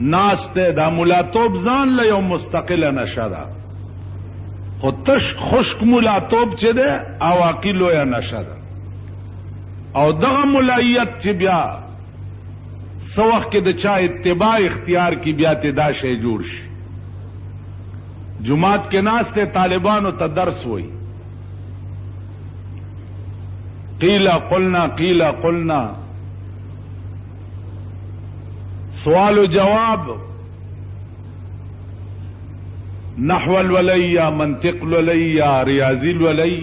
ناسته دا ملاتوب ځان له یو مستقله نشه ده، خو تش خشک ملاتوب چې ده او واقعي لویه نشه ده. او دغه ملایت چې بیا څه وخت کې د چا اتباع اختیار کی بیا ته دا شی جوړ شي. جماعت کې ناسته طالبانو ته درس وای، قیل قلنا قیل قلنا، سوال و جواب، نحو الولی، منطق الولی، ریاضی الولی،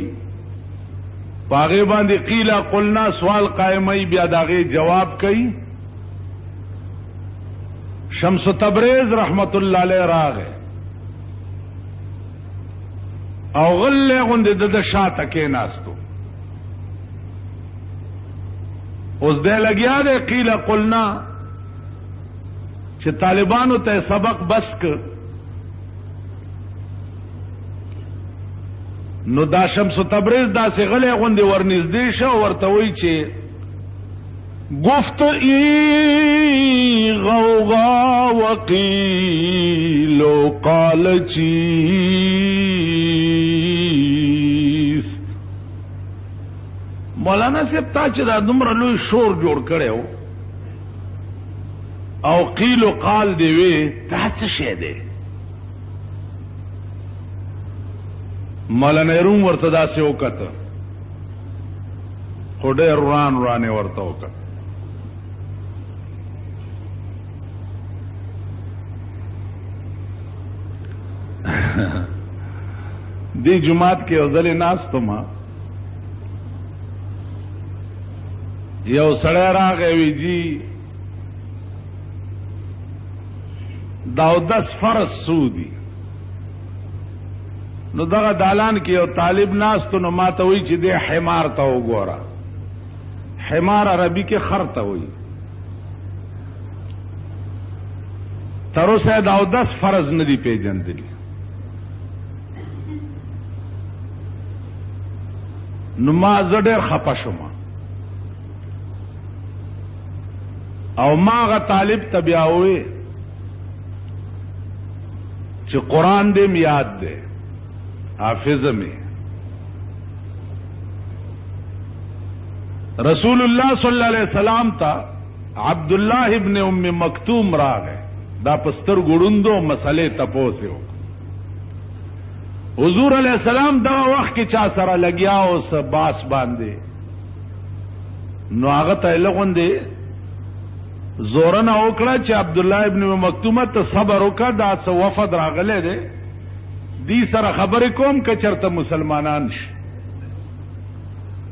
باغی باندې قیل قلنا سوال قائمای بیا داغه جواب کوي. شمس تبریز رحمت الله علیه راغه او غلې غوندې د شاته کې ناستو، اوس دې لګیا دې قیل قلنا چې طالبانو ته سبق بس ک. نو دا شمس تبریز داسې غلې غوندې ورنږدې شه ورته وایي چې گفت ای غوغا وقیل و قال چیست. مولانا صاحب تا چې دا دومره لوی شور جوړ کړی و او قیل و قال دی وی، دا څه شی دی؟ مولانا روم ورته داسې وکته، خو ډېر وران ورانې ورته وکته. دی جماعت کې اوزلې ناستو ما یو سړی راغی وی جی دا 10 فرض سودی. نو دغه دالان کې یو طالب ناستو، نو ما ته وی چې دی حمار ته وګوره. حمار عربي کې خر ته وی. تر اوسه دا 10 فرض نه دی پیژندلی. نو ما زه ډېر خپه شوم او ما هغه طالب ته بیا ووی چې قرآن دې م یاد دی، حافظ می. رسول الله صلی الله علیه وسلم ته عبدالله ابن ام مکتوم راغی، دا پستر ګړوندو مسلې تپوس یو. حضور علیہ السلام دا وخت کې چا سره لګیا او س باس باندې، نو هغه ته لغوندې زورنه وکړه چې عبد الله ابن مکتومه ته صبر وکړه، دا څه وفد راغله دي دی سره خبرې کوم که چرته مسلمانان شي.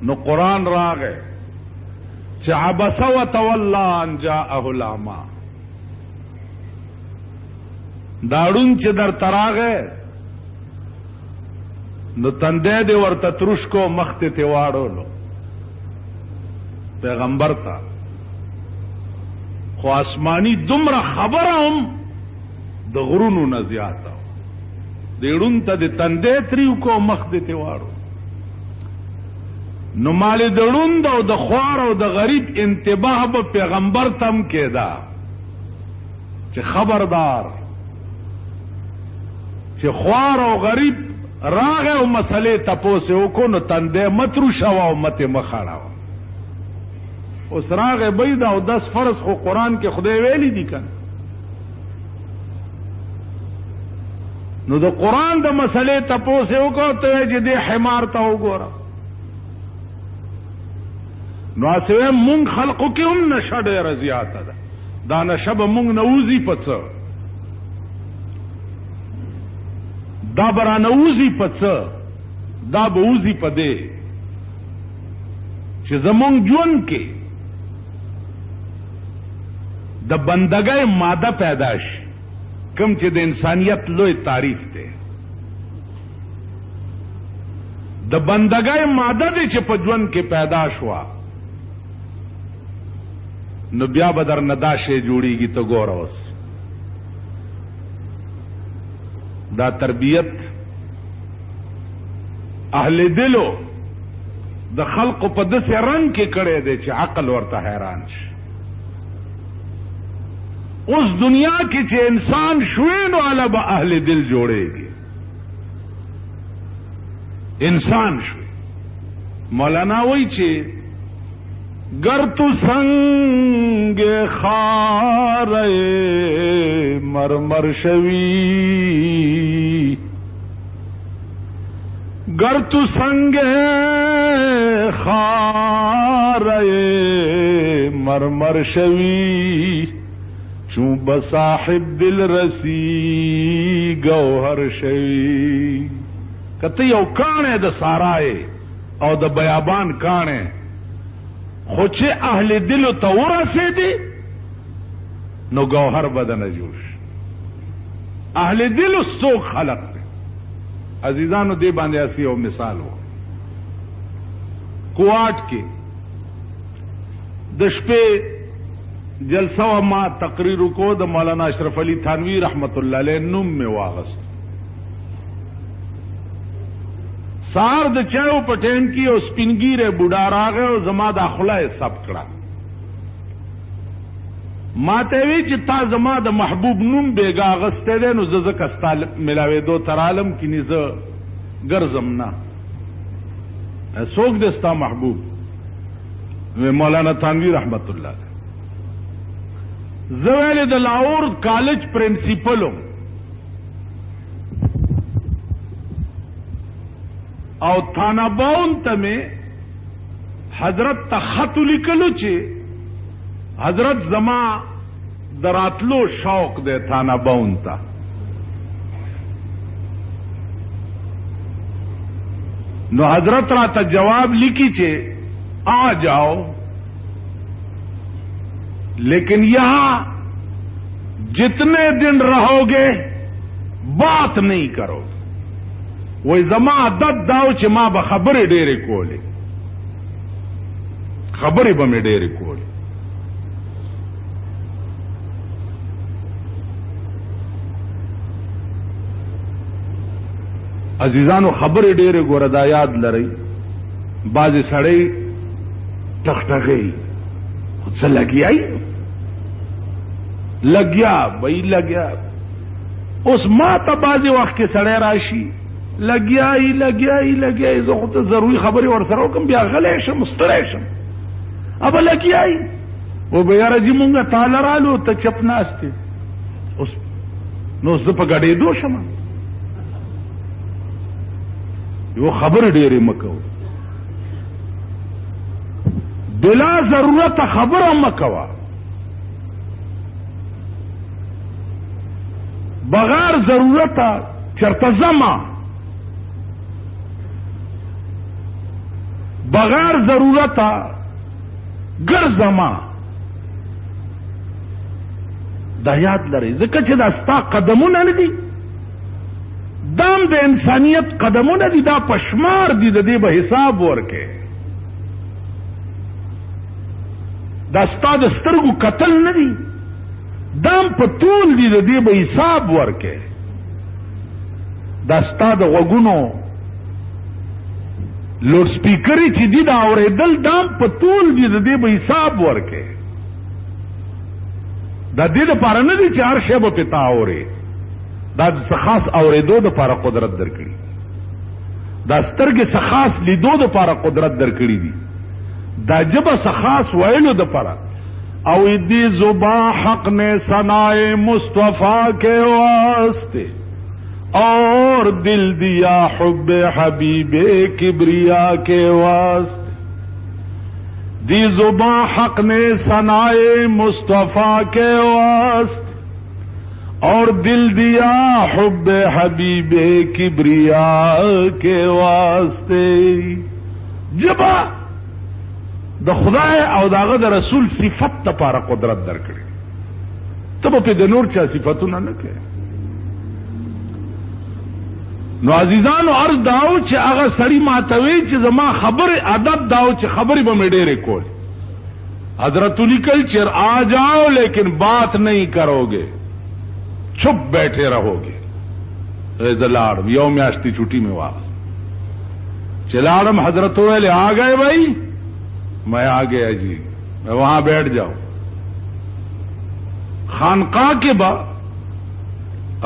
نو قرآن راغی چې عبس وتولى ان جاءه الاعمى، داړون چې در تراغه نو تندې دې ورته ترش کو، مخته ته واړولو پیغمبر ته. خو آسمانی دومره خبره هم د غرونو نه زیاته، دیړون ته د تندې تریو کو، مخته ته واړو. نو مال دړون او د خوار او د غریب انتباه به پیغمبر تم کېدا چې خبردار چې خوار او غریب راغه او مسئله تپوسه وکړو، نو تندې مترو شوا او مته مخاړه. اوس راغه بيد او 10 فرض خو قرآن کې خدای ویلي دي کنه. نو د قرآن د مسئله تپوسه وکړو ته چې دې حمار ته وګوره. نو اسوه مونږ خلقو کې هم نشه ډېره زیاته ده، دا نشه به مونږ نوځي پڅه، دا برانوزی پڅه، دا بوزی پدې چې زمونږ ژوند کې د بندګۍ ماده پیدا شي، کوم چې د انسانیت لوی تعریف دی. د بندګۍ ماده دې چې په ژوند کې پیدا شوه، نو بیا به در نه دا شی جوړیږي. ته ګوره اوس دا تربیت اهل دلو د خلقو په داسې رنګ کې کړی دی چې عقل ورته حیران شي. اس دنیا کی چې انسان شوی نو علا به اهل دل جوړېږي. انسان شوی. مولانا وایي چې گر تو سنگ خار مرمر شوی، گر تو سنگ خار مرمر شوی، چون بصاحب دل رسی گوهر شوی. کته یو کاڼی د سارای او د بیابان کاڼی، خو چې اهل دلو ته ورسېدی نو گوهر بدنه جوش. اهل دلو څوک خلق دی؟ عزیزانو دې باندې اسی یو مثال و. کوواټ کې د شپې جلسه و، ما تقریر کو د مولانا اشرف علي تھانوی رحمت الله علیه نوم می واغست. سار د چایو په ټیم کې او سپینګیره بوډا راغی او زما د خلای سب کړه. ما ته وی چې تا زما د محبوب نوم بیګا غسته ده، نو زه کستال ملاوي دو تر عالم کې نيزه ګرځم نه. څوک دستا محبوب؟ مولانا تھانوی رحمت الله علیه. زه ویل د لاهور کالج پرنسپلو او تھانہ باون ته میں حضرت ته خط لیکلو چې حضرت زما دراتلو شوق دے تھانہ باون ته. نو حضرت راته جواب لکھی چې آ جاؤ، لیکن یہاں جتنے دن رہو گے بات نہیں کرو گے. وہی زما عادت داو چې ما به خبرې ډېرې کولې، خبرې به مې ډېرې کولې. عزیزانو خبرې ډېرې ګوره دا یاد لرئ. بعضې سړی ټخټغی خو څه لګیای لګیا بھئی لګیا. اوس ما ته بعضې وخت کې سړی راشي لګیای لګیای لګیای، زه خو ته ضروري خبرې ورسره وکړم، بیا غلی شم ستړی شم. ابه لګیای و به یاره جي مونږ تاله رالو ته چپ ناستې. اوس نو زه په ګډېدو شم. یو خبرې ډېرې مه کوو، بلا ضرورت خبره مه کوه، بغیر ضرورت چرته زما، بغیر ضرورت ګرځما. دا یاد لرئ، ځکه چې دا ستا قدمونه نه دي، دام د انسانیت قدمونه دي، دا پشمار دي، د دې به حساب ورکې. دا ستا د سترګو قتل نه دي، دام په طول دي، د دې به حساب ورکې. دا ستا د غوږونو لوډ سپیکرې چې دي دا اورېدل، دام په طول دي، د دې به حساب ورکې. دا دې دپاره نه دي چې هر شی به پې تا اورې، دا څه خاص اورېدو دپاره قدرت درکړي، دا سترګې څه خاص لیدو دپاره قدرت درکړي دي، دا ژبه څه خاص ویلو دپاره. او دی زباں حق نے ثنائے مصطفیٰ کے واسطے اور دل دیا حب حبیب کبریا کے واسطے. دی زباں حق نے ثنائے مصطفیٰ کے واسطے اور دل دیا حب حبیب کبریا کے واسطے. جبا د خدای او داغه د رسول صفت لپاره قدرت درکړي، ته به د نور چا صفتونه نه کوي. نو عزیزانو عرض داو چې هغه سړی ماتوي چې زما خبره ادب داو چې خبرې به مې ډېرې کول. حضرت لیکل چې آ جاؤ لیکن بات نہیں کرو گے، چھپ بیٹھے رہو گے. لاڑم یو میاشتی چھٹی میں واپس چلاڑم. حضرت ویلے آ گئے بھائی؟ میں آ گیا جی. میں وہاں بیٹھ جاؤں. خانقاہ کے با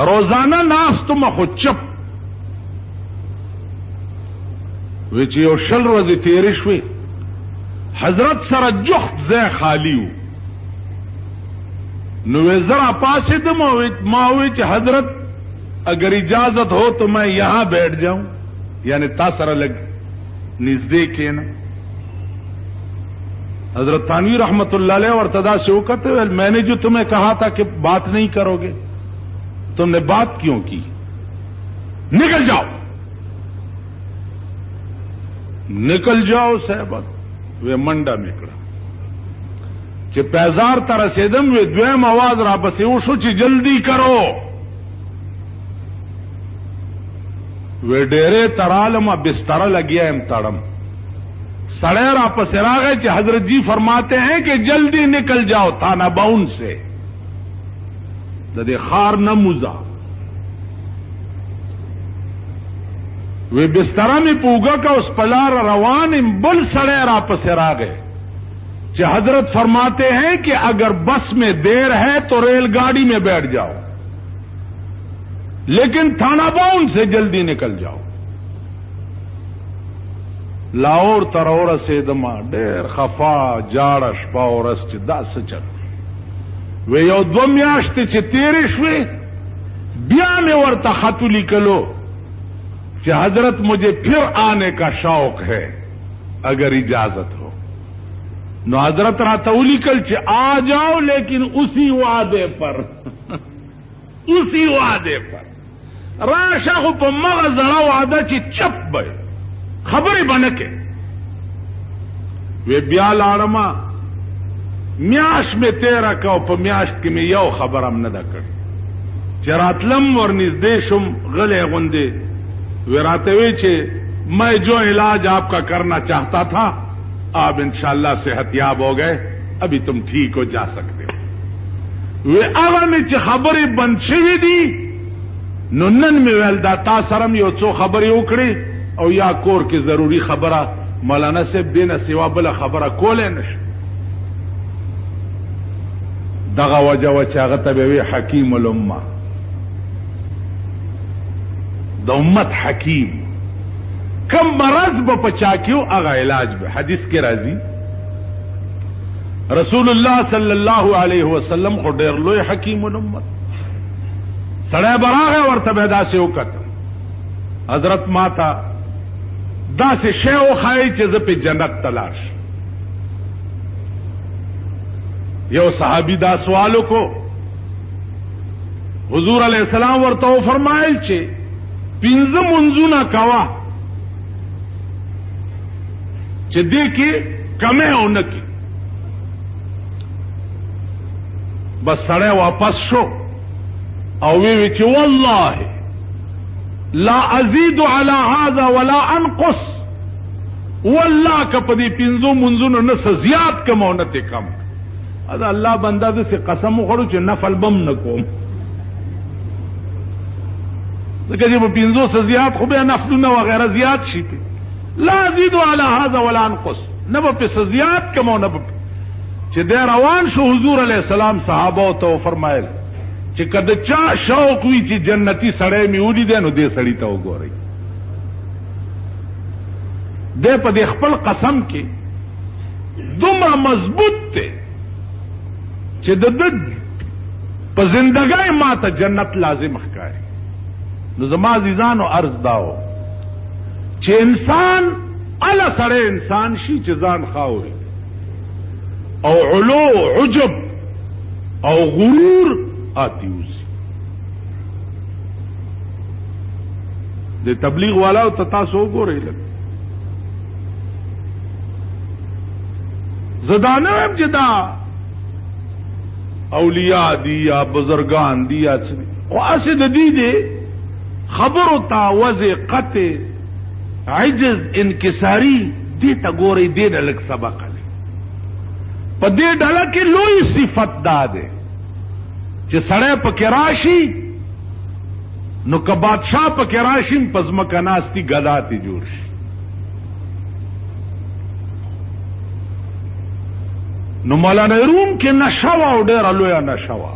روزانہ ناس تم خو چپ وچ یو شل ورځې تیرې شوې حضرت سره جخت ځای خالی و نو ذرا پاسېدم ما وی چې حضرت اگر اجازت ہو تو میں یہاں بیٹھ جاؤں یعنی تا سره لگ نزدې کېنه حضرت تھانوی رحمت اللہ علیہ اور تدا سے وقت میں نے جو تمہیں کہا تھا کہ بات نہیں کرو گے تم نے بات کیوں کی نکل جاؤ نکل جاؤ صاحبت وہ منڈا میکڑا کہ پیزار تا رسیدم وہ دویم آواز را پسې وشو چې جلدی کرو وہ ڈیرے ترالما بستر لگیا ام تڑم سڑے را پسې راغے کہ حضرت جی فرماتے ہیں کہ جلدی نکل جاؤ تھانہ باؤن سے ددے خار نموزا وہ بستر میں پوگا کا اس پلار روان بل سڑے را پسې راغے کہ حضرت فرماتے ہیں کہ اگر بس میں دیر ہے تو ریل گاڑی میں بیٹھ جاؤ لیکن تھانہ باؤن سے جلدی نکل جاؤ لاہور ترور سیدما ډېر خفا جاړه شپه او ورځ چې داسې چل وی یو 2 میاشتې چې تیرې شوې بیا مې ورته خط لیکلو کہ حضرت مجھے پھر آنے کا شوق ہے اگر اجازت ہو نو حضرت راته ولیکل چې آ جاؤ لیکن اسی وعدے پر اسی وعدے پر راشه خو په مغه زړه وعده چې چپ به خبرې بنکه وی بیا لاړما میاش میں تیرا کو په میاشت کې مې یو خبر هم نه ده کړې چې راتلم ورنږدې شم غلې غوندې وی راته وی چې میں جو علاج آپ کا کرنا چاہتا تھا آپ انشاءاللہ صحت یاب ہو گئے ابھی تم ٹھیک ہو جا سکتے ہو وی هغه مې چې خبرې بند شوې دي نو نن مې ویل دا تا سره مې یو څو خبرې وکړې او یا کور کې ضروری خبره مولانا صاحب دینه سوا بله خبره کولی نشو دغه وجه وه چې هغه ته به وی حکیم الامه د امت حکیم کم مرض به په چا کې و هغه علاج به حدیث کې راځي رسول الله صلی الله علیه وسلم خو ډېر لوی حکیم الامت سړی به راغی ورته به داسې وکتل حضرت ماته داسې شی وښایي چې زه پې جنت ته لاړ شم یو صحابي دا سوال وکړو حضور علیہ السلام ورته وفرمایل چې 5 منځونه کوه چې دې کې کمې ونه کړي بس سړی واپس شو او وی چې والله لا ازید علی هذا ولا انقص والله که په دې 5 منځونو نه څه زیات کوم او نه ته کم دا الله بنده دې قسم وخورو چې نفل بم نه کوم ځکه چې په 5 څه زیات خو به نفلونه وغیرہ زیات شي لا ازید علی هذا ولا انقص نه په څه زیات کوم او نه چې د روان شو حضور علیہ السلام صحابه ته فرمایل چې کله چا شوق وي چې جنتی سړی می ولید نو دې سړی ته وګورئ دې په دې خپل قسم کې دومره مضبوط ته چې د په زندګۍ ماته جنت لازم ښکاري نو زما عزیزانو عرض داو چې انسان اله سړی انسان شي چې ځان خاوري او علو عجب او غرور آتی اوسی د تبلیغ والا او تاسو وګورئ لږ زدانه هم چې دا اولیاء دي یا بزرگان دي یا څه او اسې د دې دي خبرو تا وضع قطع عجز انکساری دې ته ګورئ دې نه لږ سبق لري په دې ډله کې لوی صفت دا ده چې سړی پکې راشي نو که بادشاہ پکې راشي په ځمکه ناستي ګدا ته جوړ شي نو مولانا روم کې نشه وه او ډېره لویه نشه وه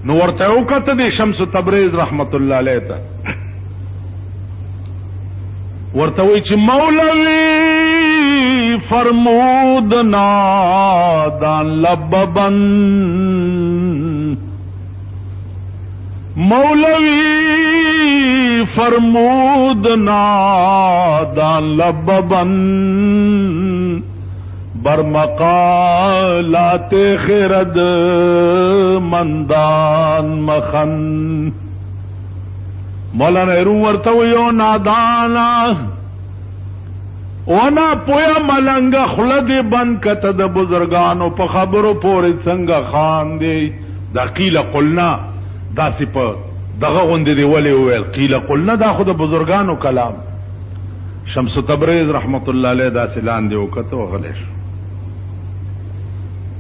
نو ورته وکته د شمس تبریز رحمت الله علیه ته ورته وی چې مولوی فرمود نادان لببن مولوی فرمود نادان لببن برمقالات خرد مندان مخن مولانا نهرو ورته ویو نادانا ونا پویا ملنګ خلد بند کته د بزرگانو په خبرو پورې څنګه خان دی دا قیل قلنا دا په دغه غوندې دی ولی ویل قیل قلنا دا خو د بزرگانو کلام شمس تبریز رحمت الله علیه دا سلان دی وکته وغلی شو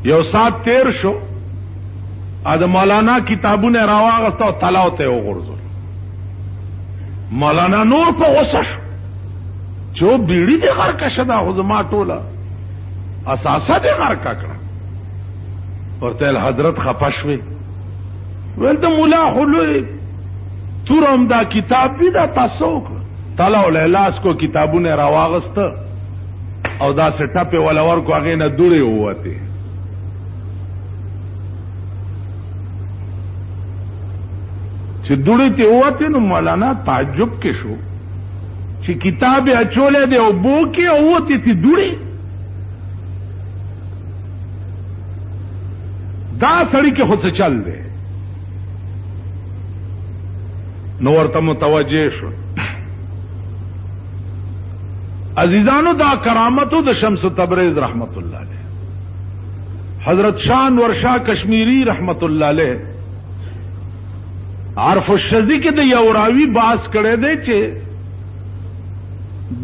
یو سات تیر شو ا د مولانا کتابونه راواغسته او تلاو ته وغورځول مولانا نور په غوسه شو چو بیڑی دی غرکا شدا خو زما ټوله اساسه دی غرکا کړه ورته حضرت خپشوي ول د مولا خلوی تورم دا کتاب دی دا تاسو تلاو لاس کو کتابونه راواغسته او دا سټاپه ولا ورکو هغه نه دوړي وته چې دوړي ته وته نو مولانا تعجب کې شو چې کتاب اچولې دی او بو کې اوته تی دوړي دا سړی کې خو څه چل دی نو ورته متوجه شو عزیزانو دا کرامتو د شمس تبریز رحمت الله علیه حضرت شاہ انور شاہ کشمیری رحمت الله علیه عرف الشذی کې د یو راوی باس کړي دی چې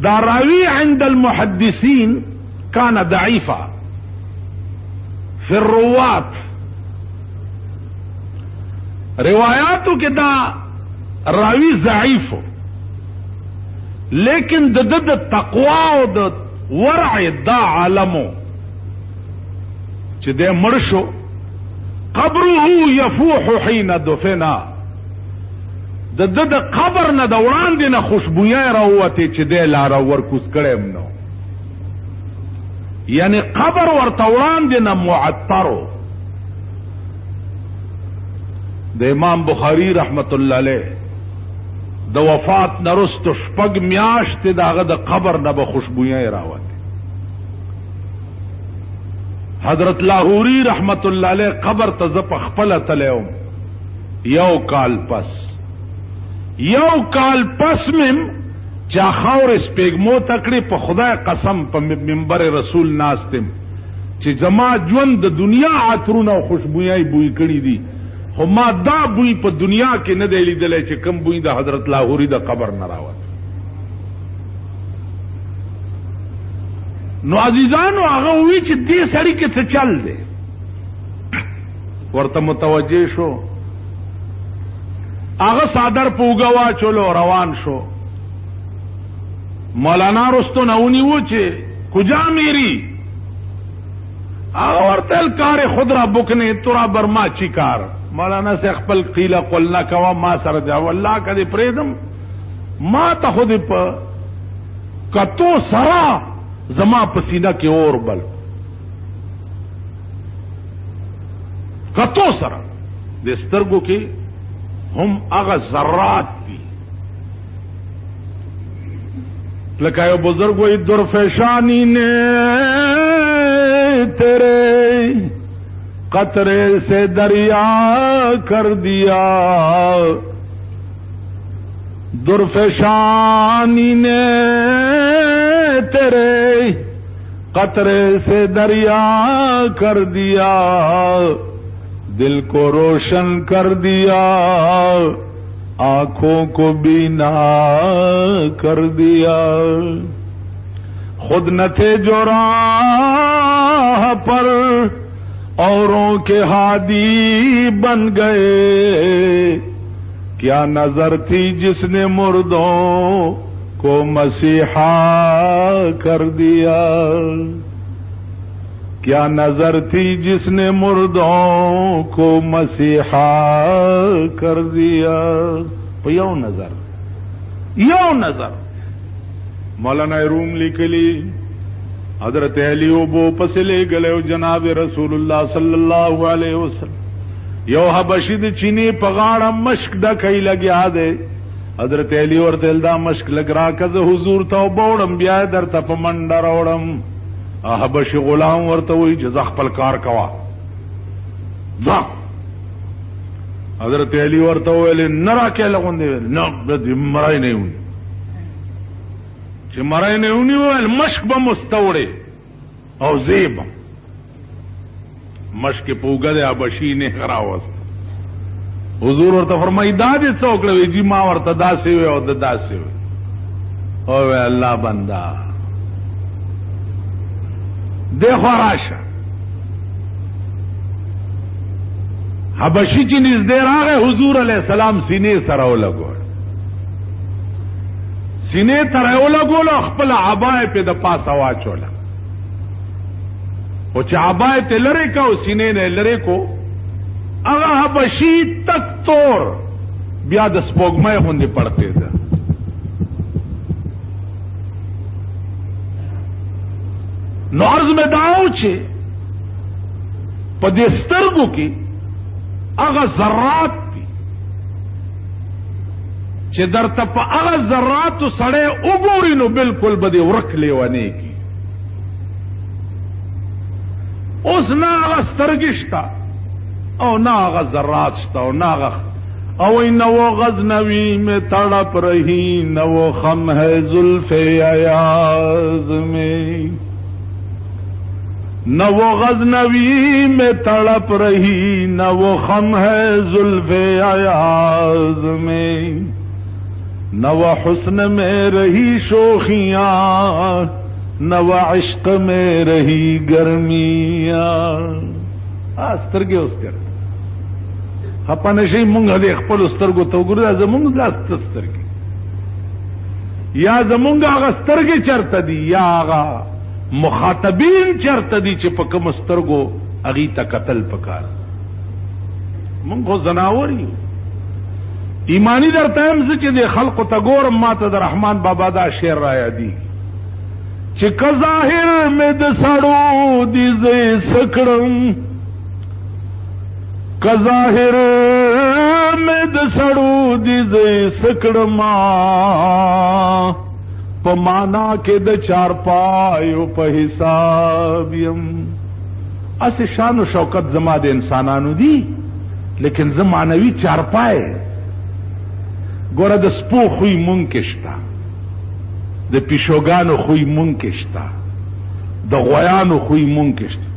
دا راوی عند المحدثین کان ضعیفا فی الروات روایاتو کې دا راوی ضعیف لیکن د تقوا او د ورع دا عالمو چې د مرشو قبره يفوح حين دفنا د قبر نه د وړاندې نه خوشبویا راوته چې د لار ورکوس کړم نو یعنی قبر ورته وړاندې نه معطرو د امام بخاری رحمت الله علیه د وفات نرستو شپږ میاشتې داغه د قبر نه به خوشبویا راوته حضرت لاہوری رحمت الله علیه قبر ته ز په خپل تلوم یو کال پس مم چا خور سپیګمو تکړه په خدای قسم په منبر رسول ناستم چې زما ژوند د دنیا عطرونه او خوشبویای بوی کړی دي خو ما دا بوی په دنیا کې نه دی لیدلی چې کم بوی د حضرت لاہوری د قبر نه راوت نو عزیزانو هغه وی چې دې سړی کې څه چل دی ورته متوجه شو هغه صادر پوګوا چلو روان شو مولانا رستو نونی و چې کجا میری هغه ورتل کار خود را بکنے ترا برما چی کار مولانا سے خپل قیل قلنا کوا ما سره جا والله کدی پریدم ما ته خود په کتو سرا زما پسینه کې اور بل کتو سرا د سترګو کې هم هغه ذرات دي لکه یو بزرگ وی درفشانی نے تیرے قطرے سے دریا کر دیا درفشانی نے تیرے قطرے سے دریا کر دیا دل کو روشن کر دیا آنکھوں کو بینا کر دیا خود نہ تھے جو راہ پر اوروں کے ہادی بن گئے کیا نظر تھی جس نے مردوں کو مسیحا کر دیا کیا نظر تھی جس نے مردوں کو مسیحا کر دیا. یو نظر مولانا روم لیکلی حضرت علی بو پس لے گلے جناب رسول اللہ صلی اللہ علیہ وسلم یو حبشی د چینی پغاڑا مشک ڈکئی لگیا دے. حضرت علی اور تلدا مشک لگ را کز حضور تو بوڑم بیا در تپ منڈر اوڑم. حبشی غلام ورته وی جزا خپل کار کوا ځه. حضرت علی ورته ویل نرا کې لغون دی نه مرای نه ونی چې مرای نه ونی ویل مشک به مستوړې او زیب مشک پوګه د حبشی نه غراوست. حضور ورته فرمایي دا دې څوک لوي جی ما ورته داسې وي او داسې وي او الله بندا دیکھو راشه حبشی چې نږدې راغی حضور علیہ السلام سینې سره ولګول سینې ته ولګول خپل عبای په د پاسه واچوله او چې عبای ته لری کو سینې نه لری کو هغه حبشی تک تور بیا د سپوږمۍ غوندې پړتې ده. نو عرض میں داؤ چھے پا دے سترگو کی اغا ذرات تی چھے در تا پا اغا ذرات تو سڑے اگوری نو بالکل بدے ورک لیوانے کی اس نا اغا سترگشتا او نا اغا ذرات شتا او نا اغا او نو غزنوی میں تڑپ رہی نو خم ہے زلف ایاز میں نہ وہ غزنوی میں تڑپ رہی نہ وہ خم ہے زلف ایاز میں نہ وہ حسن میں رہی شوخیاں نہ وہ عشق میں رہی گرمیاں. سترگے اس کر خپانه شي مونږ د خپل سترګو ته وګورو زمونږ د سترګې یا زمونږ هغه سترګې چرته دي یا هغه مخاطبین چرته دي چې په کوم سترګو هغې ته کتل پکار. مونږ خو زناور یو ایمانی درته یم زه چې د خلقو ته ګورم ما ته د رحمان بابا دا شعر را یادېږي چې که ظاهر مې د سړو دي زه یې څه کړم که ظاهر مې د سړو دي زه یې څه کړم په معنا کې د چارپایو په حساب یم. اسې شان و شوکت زما د انسانانو دي لیکن زه معنوي چارپای ګوره د سپو خوی مونږ کې شته د پیشوګانو خوی مونږ کې شته د غویانو خوی مونږ کې شته.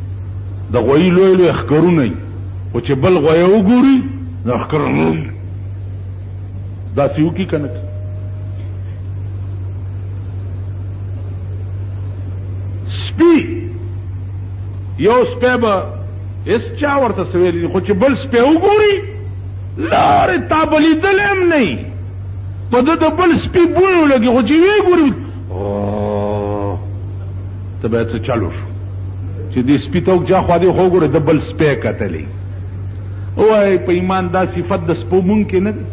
د غویي لوی لوی ښکرونه وي او چې بل غویه وګوري نو ښکر داسې وکړي که نه سپی یو سپی به اس چا ورته څه ویلي خو چې بل سپی وګوري لارې تا به لیدلی هم نه وي په ده د بل سپي بوڼو لګي خو چې ویې ګوري ته باید څه چلو شو چې دې سپي ته چا خوا دې خو وګوره د بل سپی کتلی وایي په ایمان دا صفت د سپو مونږ کې نه دی.